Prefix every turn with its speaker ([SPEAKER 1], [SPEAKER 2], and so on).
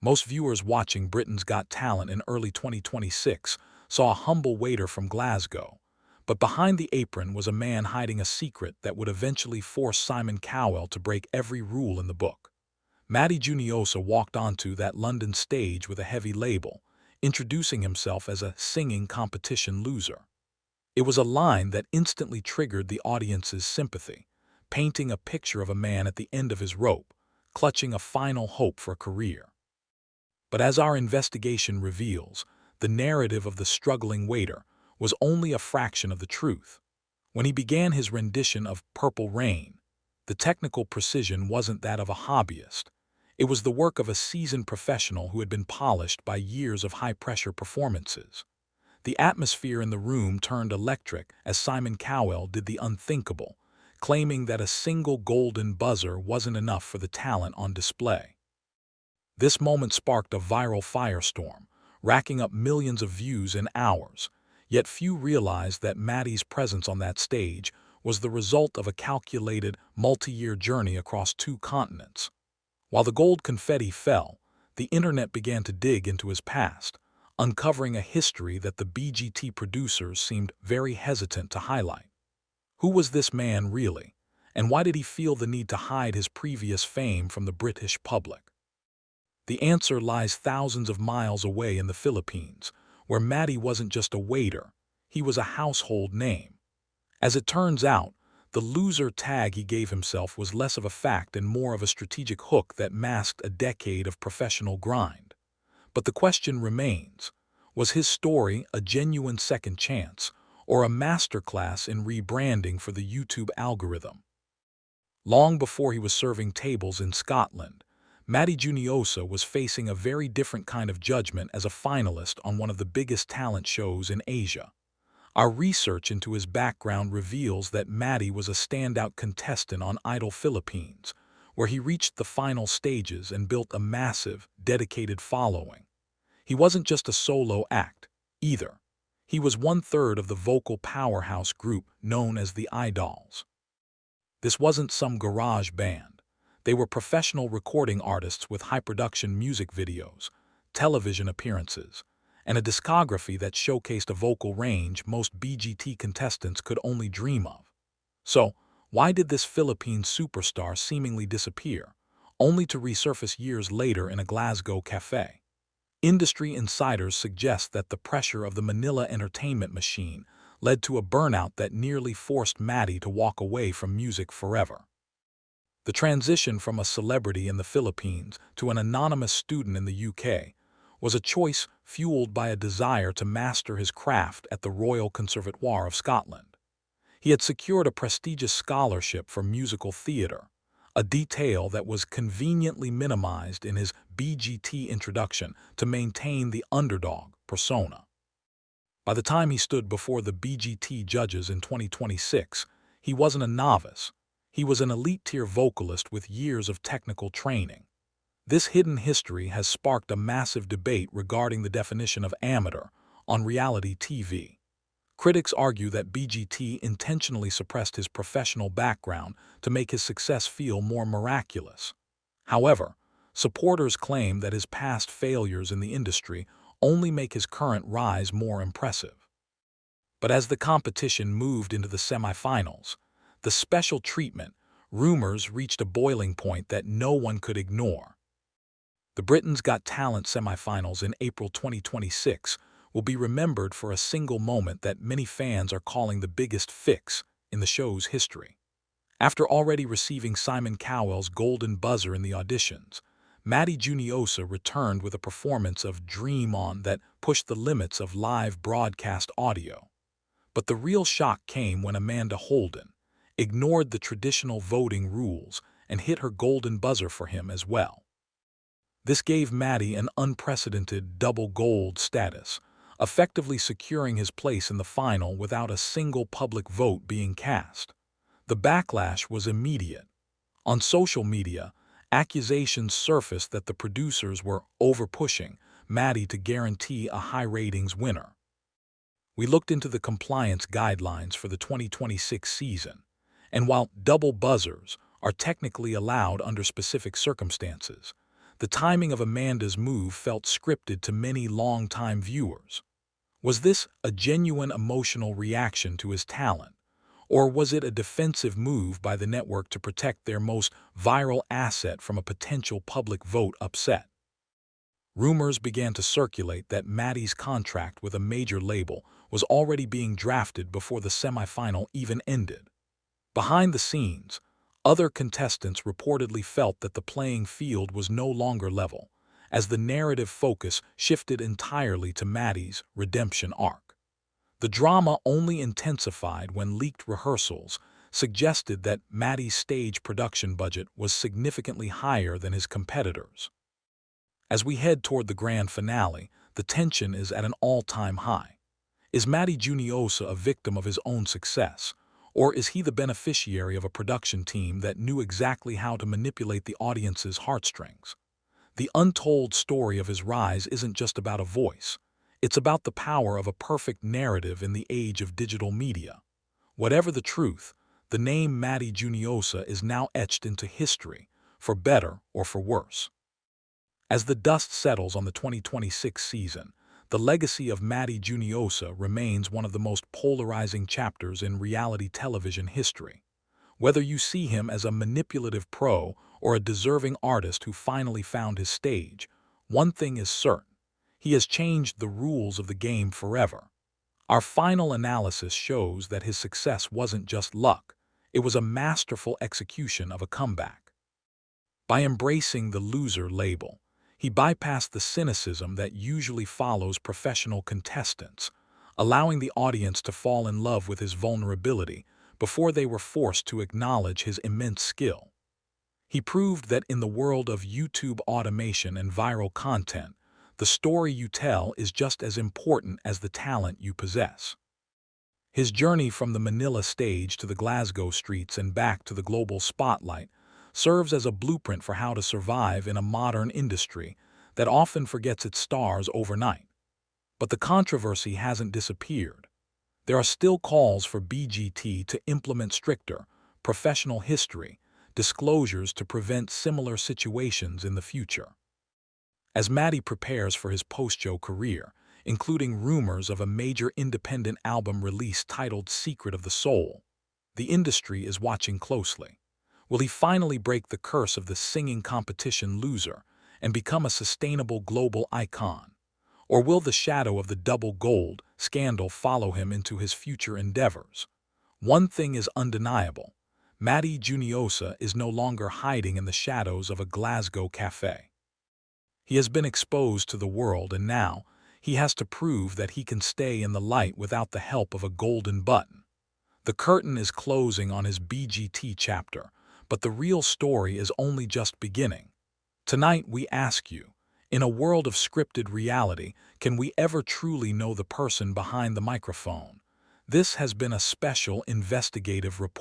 [SPEAKER 1] Most viewers watching Britain's Got Talent in early 2026 saw a humble waiter from Glasgow, but behind the apron was a man hiding a secret that would eventually force Simon Cowell to break every rule in the book. Matty Juniosa walked onto that London stage with a heavy label, introducing himself as a singing competition loser. It was a line that instantly triggered the audience's sympathy, painting a picture of a man at the end of his rope, clutching a final hope for a career. But as our investigation reveals, the narrative of the struggling waiter was only a fraction of the truth. When he began his rendition of Purple Rain, the technical precision wasn't that of a hobbyist. It was the work of a seasoned professional who had been polished by years of high-pressure performances. The atmosphere in the room turned electric as Simon Cowell did the unthinkable, claiming that a single golden buzzer wasn't enough for the talent on display. This moment sparked a viral firestorm, racking up millions of views in hours, yet few realized that Matty's presence on that stage was the result of a calculated, multi-year journey across 2 continents. While the gold confetti fell, the internet began to dig into his past, uncovering a history that the BGT producers seemed very hesitant to highlight. Who was this man really, and why did he feel the need to hide his previous fame from the British public? The answer lies thousands of miles away in the Philippines, where Matty wasn't just a waiter, he was a household name. As it turns out, the loser tag he gave himself was less of a fact and more of a strategic hook that masked a decade of professional grind. But the question remains, was his story a genuine second chance, or a masterclass in rebranding for the YouTube algorithm? Long before he was serving tables in Scotland, Matty Juniosa was facing a very different kind of judgment as a finalist on one of the biggest talent shows in Asia. Our research into his background reveals that Matty was a standout contestant on Idol Philippines, where he reached the final stages and built a massive, dedicated following. He wasn't just a solo act, either. He was 1/3 of the vocal powerhouse group known as the Idols. This wasn't some garage band. They were professional recording artists with high-production music videos, television appearances, and a discography that showcased a vocal range most BGT contestants could only dream of. So, why did this Philippine superstar seemingly disappear, only to resurface years later in a Glasgow cafe? Industry insiders suggest that the pressure of the Manila entertainment machine led to a burnout that nearly forced Matty to walk away from music forever. The transition from a celebrity in the Philippines to an anonymous student in the UK was a choice fueled by a desire to master his craft at the Royal Conservatoire of Scotland. He had secured a prestigious scholarship for musical theatre, a detail that was conveniently minimized in his BGT introduction to maintain the underdog persona. By the time he stood before the BGT judges in 2026, he wasn't a novice. He was an elite-tier vocalist with years of technical training. This hidden history has sparked a massive debate regarding the definition of amateur on reality TV. Critics argue that BGT intentionally suppressed his professional background to make his success feel more miraculous. However, supporters claim that his past failures in the industry only make his current rise more impressive. But as the competition moved into the semifinals, the special treatment, rumors reached a boiling point that no one could ignore. The Britain's Got Talent semifinals in April 2026 will be remembered for a single moment that many fans are calling the biggest fix in the show's history. After already receiving Simon Cowell's golden buzzer in the auditions, Matty Juniosa returned with a performance of Dream On that pushed the limits of live broadcast audio. But the real shock came when Amanda Holden ignored the traditional voting rules and hit her golden buzzer for him as well. This gave Matty an unprecedented double gold status, effectively securing his place in the final without a single public vote being cast. The backlash was immediate. On social media, accusations surfaced that the producers were over-pushing Matty to guarantee a high-ratings winner. We looked into the compliance guidelines for the 2026 season, and while double buzzers are technically allowed under specific circumstances, The timing of Amanda's move felt scripted to many longtime viewers. Was this a genuine emotional reaction to his talent, or was it a defensive move by the network to protect their most viral asset from a potential public vote upset? Rumors began to circulate that Matty's contract with a major label was already being drafted before the semifinal even ended. Behind the scenes, other contestants reportedly felt that the playing field was no longer level, as the narrative focus shifted entirely to Matty's redemption arc. The drama only intensified when leaked rehearsals suggested that Matty's stage production budget was significantly higher than his competitors. As we head toward the grand finale, the tension is at an all-time high. Is Matty Juniosa a victim of his own success, or is he the beneficiary of a production team that knew exactly how to manipulate the audience's heartstrings? The untold story of his rise isn't just about a voice. It's about the power of a perfect narrative in the age of digital media. Whatever the truth, the name Matty Juniosa is now etched into history, for better or for worse. As the dust settles on the 2026 season, the legacy of Matty Juniosa remains one of the most polarizing chapters in reality television history. Whether you see him as a manipulative pro or a deserving artist who finally found his stage, one thing is certain: he has changed the rules of the game forever. Our final analysis shows that his success wasn't just luck, it was a masterful execution of a comeback. By embracing the loser label, he bypassed the cynicism that usually follows professional contestants, allowing the audience to fall in love with his vulnerability before they were forced to acknowledge his immense skill. He proved that in the world of YouTube automation and viral content, the story you tell is just as important as the talent you possess. His journey from the Manila stage to the Glasgow streets and back to the global spotlight serves as a blueprint for how to survive in a modern industry that often forgets its stars overnight. But the controversy hasn't disappeared. There are still calls for BGT to implement stricter, professional history disclosures to prevent similar situations in the future. As Matty prepares for his post-show career, including rumors of a major independent album release titled Secret of the Soul, the industry is watching closely. Will he finally break the curse of the singing competition loser and become a sustainable global icon? Or will the shadow of the double gold scandal follow him into his future endeavors? One thing is undeniable: Matty Juniosa is no longer hiding in the shadows of a Glasgow cafe. He has been exposed to the world, and now he has to prove that he can stay in the light without the help of a golden button. The curtain is closing on his BGT chapter, but the real story is only just beginning. Tonight we ask you, in a world of scripted reality, can we ever truly know the person behind the microphone? This has been a special investigative report.